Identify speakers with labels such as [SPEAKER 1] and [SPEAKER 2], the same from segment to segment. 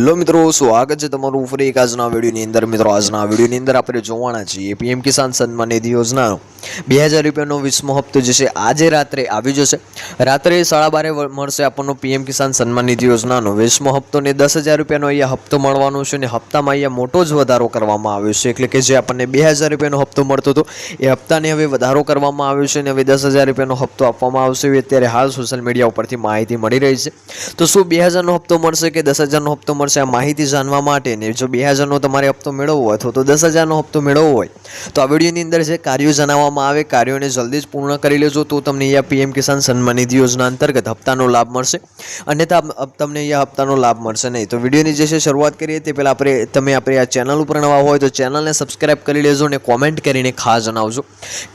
[SPEAKER 1] Hello મિત્રો, સ્વાગત છે તમારું ફરી એક આજના વિડીયોની અંદર। મિત્રો આજના વિડીયોની અંદર આપણે જોવાના છીએ પીએમ કિસાન સન્માન નિધિ યોજનાનો 2000 રૂપિયાનો 20મો હપ્તો જે છે આજે રાત્રે આવી જશે। રાત્રે 12:30 મળશે આપણને પીએમ કિસાન સન્માન નિધિ યોજનાનો 20મો હપ્તો ને 10,000 રૂપિયાનો અહીંયા હપ્તો મળવાનો છે અને હપ્તામાં અહીંયા મોટો જ વધારો કરવામાં આવ્યો છે। એટલે કે જે આપણને 2000 રૂપિયાનો હપ્તો મળતો હતો એ હપ્તાને હવે વધારો કરવામાં આવ્યો છે અને હવે 10,000 રૂપિયાનો હપ્તો આપવામાં આવશે। અત્યારે હાલ સોશિયલ મીડિયા ઉપરથી માહિતી મળી રહી છે। તો શું 2000નો હપ્તો મળશે કે 10,000નો હપ્તો મળશે આ માહિતી જાણવા માટે ને જો 2000નો તમારે હપ્તો મેળવવો હોય અથવા તો 10,000નો હપ્તો મેળવવો હોય તો આ વિડીયોની અંદર જે કાર્યો જણાવવામાં આવે કાર્યોને જલ્દી જ પૂર્ણ કરી લેજો તો તમને અહીંયા પીએમ કિસાન સન્માન નિધિ યોજના અંતર્ગત હપ્તાનો લાભ મળશે। અન્યથા તમને અહીંયા હપ્તાનો લાભ મળશે નહીં। તો વિડીયોની જે છે શરૂઆત કરીએ તે પહેલાં તમે આ ચેનલ ઉપર નવા હોય તો ચેનલને સબસ્ક્રાઇબ કરી લેજો અને કોમેન્ટ કરીને ખાસ જણાવજો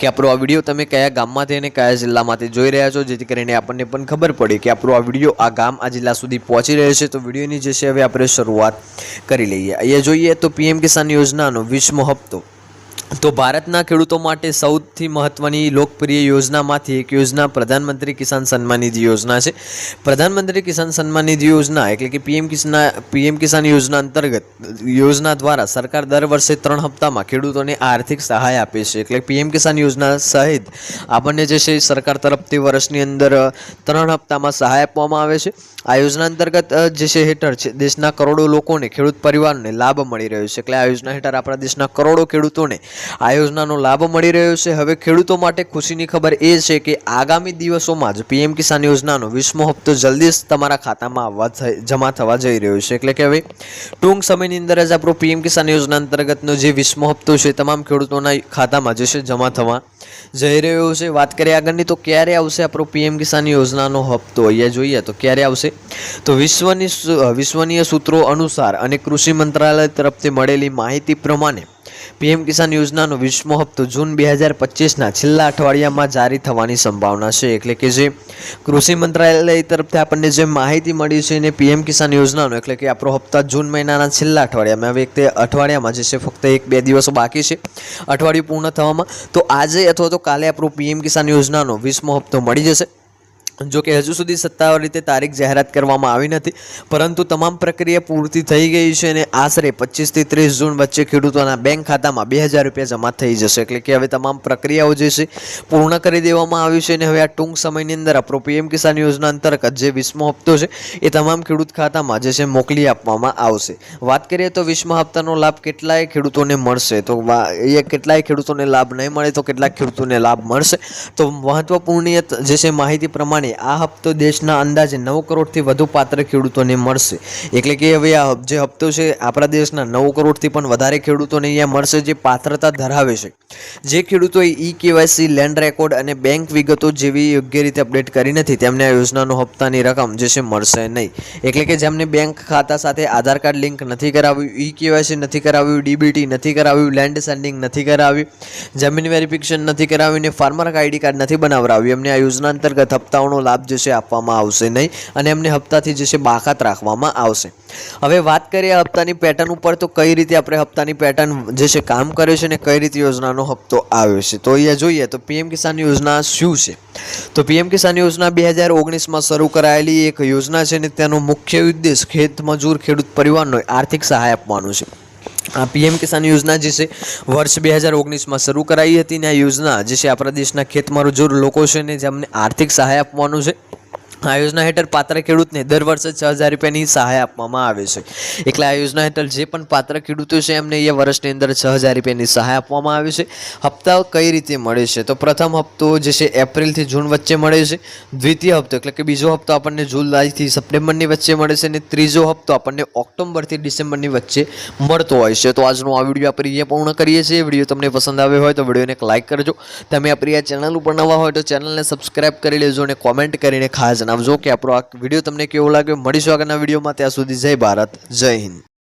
[SPEAKER 1] કે આપણો આ વિડીયો તમે કયા ગામમાંથી અને કયા જિલ્લામાંથી જોઈ રહ્યા છો, જેથી કરીને આપણને પણ ખબર પડે કે આપણો આ વિડીયો આ ગામ આ જિલ્લા સુધી પહોંચી રહ્યો છે। તો વિડીયોની જે છે હવે આપણે શરૂઆત કરી લઈએ। અહીંયા જોઈએ તો પીએમ કિસાન યોજનાનો 20મો હપ્તો તો ભારતના ખેડૂતો માટે સૌથી મહત્વની લોકપ્રિય યોજનામાંથી એક યોજના પ્રધાનમંત્રી કિસાન સન્માન નિધિ યોજના છે। પ્રધાનમંત્રી કિસાન સન્માન નિધિ યોજના એટલે કે પીએમ કિસાન યોજના અંતર્ગત યોજના દ્વારા સરકાર દર વર્ષે 3 હપ્તામાં ખેડૂતોને આર્થિક સહાય આપે છે। એટલે પીએમ કિસાન યોજના સહિત આપણને જે છે સરકાર તરફથી વર્ષની અંદર 3 હપ્તામાં સહાય આપવામાં આવે છે। આ યોજના અંતર્ગત જે છે હેઠળ છે દેશના કરોડો લોકોને ખેડૂત પરિવારને લાભ મળી રહ્યો છે। એટલે આ યોજના હેઠળ આપણા દેશના કરોડો ખેડૂતોને આ યોજનાનો લાભ મળી રહ્યો છે। હવે ખેડૂતો માટે ખુશીની ખબર એ છે કે આગામી દિવસોમાં જ પીએમ કિસાન યોજનાનો 20મો હપ્તો જલ્દી જ તમારા ખાતામાં જમા થવા જઈ રહ્યો છે। એટલે કે હવે ટૂંક સમયની અંદર જ આપણો પીએમ કિસાન યોજના અંતર્ગતનો જે 20મો હપ્તો છે તમામ ખેડૂતોના ખાતામાં જે છે જમા થવા જઈ રહ્યો છે। વાત કરીએ આગળની તો ક્યારે આવશે આપણો પીએમ કિસાન યોજનાનો હપ્તો અહીંયા જોઈએ તો ક્યારે આવશે તો વિશ્વનીય સૂત્રો અનુસાર અને કૃષિ મંત્રાલય તરફથી મળેલી માહિતી પ્રમાણે પીએમ કિસાન યોજનાનો 20મો હપ્તો જૂન 2025ના છેલ્લા અઠવાડિયામાં જારી થવાની સંભાવના છે। એટલે કે જે કૃષિ મંત્રાલય તરફથી આપણને જે માહિતી મળી છે એને પીએમ કિસાન યોજનાનો એટલે કે આપણો હપ્તા જૂન મહિનાના છેલ્લા અઠવાડિયામાં હવે તે અઠવાડિયામાં જે છે ફક્ત 1-2 દિવસો બાકી છે અઠવાડિયું પૂર્ણ થવામાં, તો આજે અથવા તો કાલે આપણો પીએમ કિસાન યોજનાનો 20મો હપ્તો મળી જશે। જો કે હજુ સુધી સત્તાવાર રીતે તારીખ જાહેરાત કરવામાં આવી નથી, પરંતુ તમામ પ્રક્રિયા પૂર્તિ થઈ ગઈ છે અને આશરે 25 થી 30 જૂન વચ્ચે ખેડૂતોના બેંક ખાતામાં 2000 રૂપિયા જમા થઈ જશે। એટલે કે હવે તમામ પ્રક્રિયાઓ જે છે પૂર્ણ કરી દેવામાં આવી છે અને હવે આ ટૂંક સમયની અંદર આપણો પીએમ કિસાન યોજના અંતર્ગત જે 20મો હપ્તો છે એ તમામ ખેડૂત ખાતામાં જે છે મોકલી આપવામાં આવશે। વાત કરીએ તો 20મા હપ્તાનો લાભ કેટલાય ખેડૂતોને મળશે તો એ કેટલાય ખેડૂતોને લાભ નહીં મળે તો કેટલાક ખેડૂતોને લાભ મળશે। તો મહત્વપૂર્ણ જે છે માહિતી પ્રમાણે આ હપ્તો દેશના અંદાજે 9 કરોડથી વધુ પાત્ર ખેડૂતોને મળશે। એટલે કે હવે આ જે હપ્તો છે આપણા દેશના 9 કરોડથી પણ વધારે ખેડૂતોને અહીંયા મળશે જે પાત્રતા ધરાવે છે। જે ખેડૂતોએ ઈ-કેવાયસી, લેન્ડ રેકોર્ડ અને બેંક વિગતો જેવી યોગ્ય રીતે અપડેટ કરી નથી તેમને આ યોજનાનો હપ્તાની રકમ જે છે મળશે નહીં। એટલે કે જેમને બેંક ખાતા સાથે આધાર કાર્ડ લિંક નથી કરાવ્યું, ઈ-કેવાયસી નથી કરાવ્યું, ડીબીટી નથી કરાવ્યું, લેન્ડ સેન્ડિંગ નથી કરાવ્યું, જમીન વેરિફિકેશન નથી કરાવ્યું ને ફાર્મર આઈડી કાર્ડ નથી બનાવરાવ્યું એમને આ યોજના અંતર્ગત હપ્તાઓનો લાભ જે છે આપવામાં આવશે નહીં અને એમને હપ્તાથી જે છે બાકાત રાખવામાં આવશે। હવે વાત કરીએ હપ્તાની પેટર્ન ઉપર તો કઈ રીતે આપણે હપ્તાની પેટર્ન જે છે કામ કરે છે ને કઈ રીતે યોજનાનો હપ્તો આવ્યો છે તો અહીંયા જોઈએ તો પીએમ કિસાન યોજના શું છે તો પીએમ કિસાન યોજના 2019માં શરૂ કરાયેલી એક યોજના છે ને તેનો મુખ્ય ઉદ્દેશ ખેત મજૂર ખેડૂત પરિવારનો આર્થિક સહાય આપવાનો છે। આ પીએમ કિસાન યોજના જે છે વર્ષ 2019માં શરૂ કરાઈ હતી ને આ યોજના જે છે આપણા દેશના ખેતમજૂર લોકો છે ને જેમને આર્થિક સહાય આપવાનું છે। આ યોજના હેઠળ પાત્ર ખેડૂતને દર વર્ષે 6,000 રૂપિયાની સહાય આપવામાં આવે છે। એટલે આ યોજના હેઠળ જે પણ પાત્ર ખેડૂતો છે એમને એ વર્ષની અંદર 6,000 રૂપિયાની સહાય આપવામાં આવે છે। હપ્તાઓ કઈ રીતે મળે છે તો પ્રથમ હપ્તો જે છે એપ્રિલથી જૂન વચ્ચે મળે છે, દ્વિતીય હપ્તો એટલે કે બીજો હપ્તો આપણને જુલાઈથી સપ્ટેમ્બરની વચ્ચે મળે છે અને ત્રીજો હપ્તો આપણને ઓક્ટોબરથી ડિસેમ્બરની વચ્ચે મળતો હોય છે। તો આજનો આ વિડીયો આપણે અહીંયા પૂર્ણ કરીએ છીએ। વિડીયો તમને પસંદ આવ્યો હોય તો વિડીયોને એક લાઇક કરજો, તમે આપણી આ ચેનલ ઉપર નવા હોય તો ચેનલને સબસ્ક્રાઇબ કરી લેજો અને કોમેન્ટ કરીને ખાસ જણાવજો કે આપણો આ વિડીયો તમને કેવો લાગ્યો। મળીશું આગળના વિડીયોમાં, ત્યાં સુધી જય ભારત, જય હિન્દ।